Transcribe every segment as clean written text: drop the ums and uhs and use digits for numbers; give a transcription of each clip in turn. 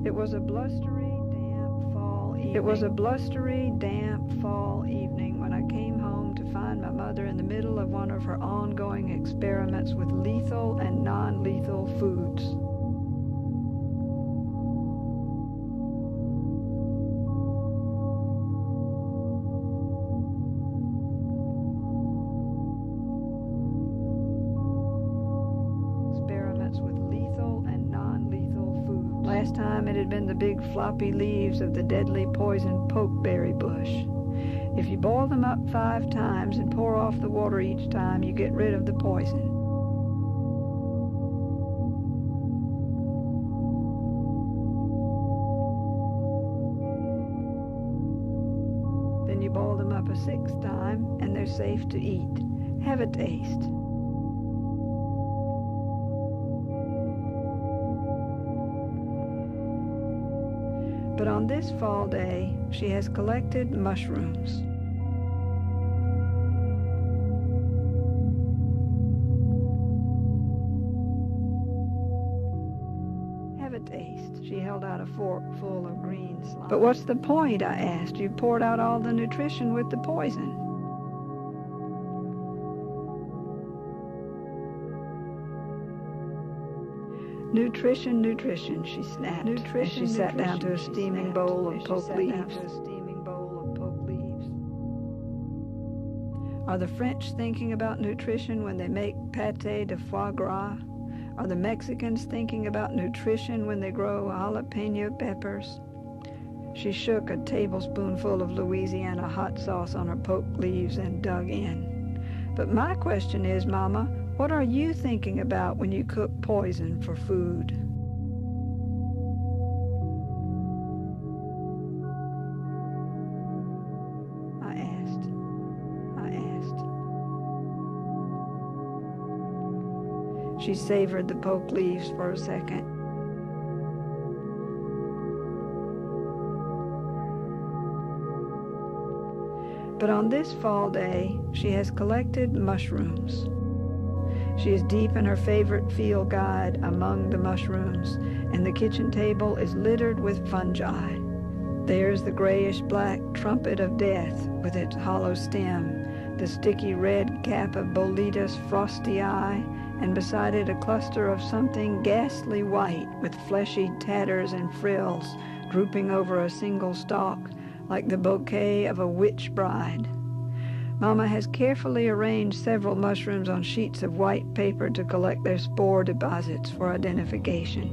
It was a blustery, damp fall evening when I came home to find my mother in the middle of one of her ongoing experiments with lethal and non-lethal foods. Last time it had been the big floppy leaves of the deadly poison pokeberry bush. If you boil them up 5 times and pour off the water each time, you get rid of the poison. Then you boil them up a 6th time and they're safe to eat. Have a taste. But on this fall day, she has collected mushrooms. Have a taste. She held out a fork full of green slime. But what's the point, I asked. You've poured out all the nutrition with the poison. Nutrition, she snapped, as she sat down to a steaming bowl of poke leaves. Are the French thinking about nutrition when they make pâté de foie gras? Are the Mexicans thinking about nutrition when they grow jalapeno peppers? She shook a tablespoonful of Louisiana hot sauce on her poke leaves and dug in. But my question is, Mama, what are you thinking about when you cook poison for food? I asked. She savored the poke leaves for a second. But on this fall day, she has collected mushrooms. She is deep in her favorite field guide, Among the Mushrooms, and the kitchen table is littered with fungi. There's the grayish-black trumpet of death with its hollow stem, the sticky red cap of Boletus frostii, and beside it a cluster of something ghastly white with fleshy tatters and frills drooping over a single stalk, like the bouquet of a witch bride. Mama has carefully arranged several mushrooms on sheets of white paper to collect their spore deposits for identification.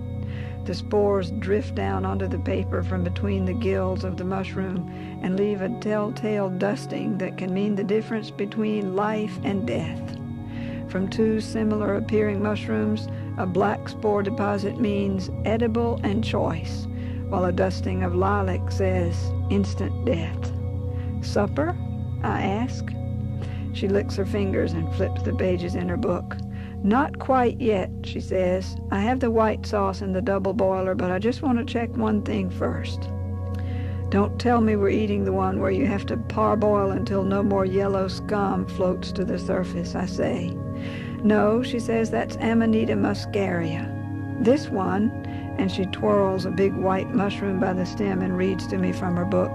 The spores drift down onto the paper from between the gills of the mushroom and leave a telltale dusting that can mean the difference between life and death. From 2 similar appearing mushrooms, a black spore deposit means edible and choice, while a dusting of lilac says instant death. Supper? I ask. She licks her fingers and flips the pages in her book. Not quite yet, she says. I have the white sauce in the double boiler, but I just want to check one thing first. Don't tell me we're eating the one where you have to parboil until no more yellow scum floats to the surface, I say. No, she says, that's Amanita muscaria. This one, and she twirls a big white mushroom by the stem and reads to me from her book.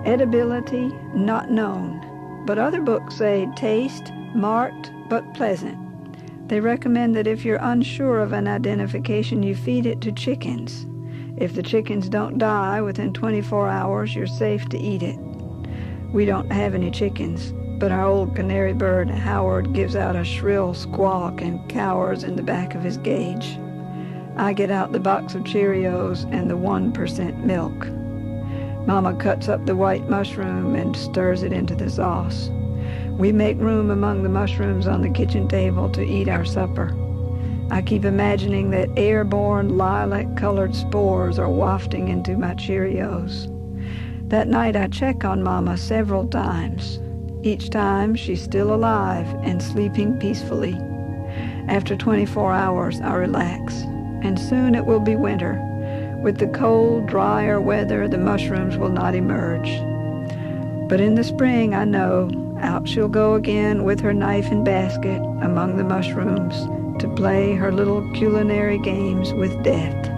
Edibility not known, but other books say taste marked but pleasant. They recommend that if you're unsure of an identification, you feed it to chickens. If the chickens don't die within 24 hours, you're safe to eat it. We don't have any chickens, but our old canary bird, Howard, gives out a shrill squawk and cowers in the back of his cage. I get out the box of Cheerios and the 1% milk. Mama cuts up the white mushroom and stirs it into the sauce. We make room among the mushrooms on the kitchen table to eat our supper. I keep imagining that airborne lilac-colored spores are wafting into my Cheerios. That night I check on Mama several times. Each time she's still alive and sleeping peacefully. After 24 hours I relax, and soon it will be winter. With the cold, drier weather, the mushrooms will not emerge. But in the spring, I know, out she'll go again with her knife and basket among the mushrooms to play her little culinary games with death.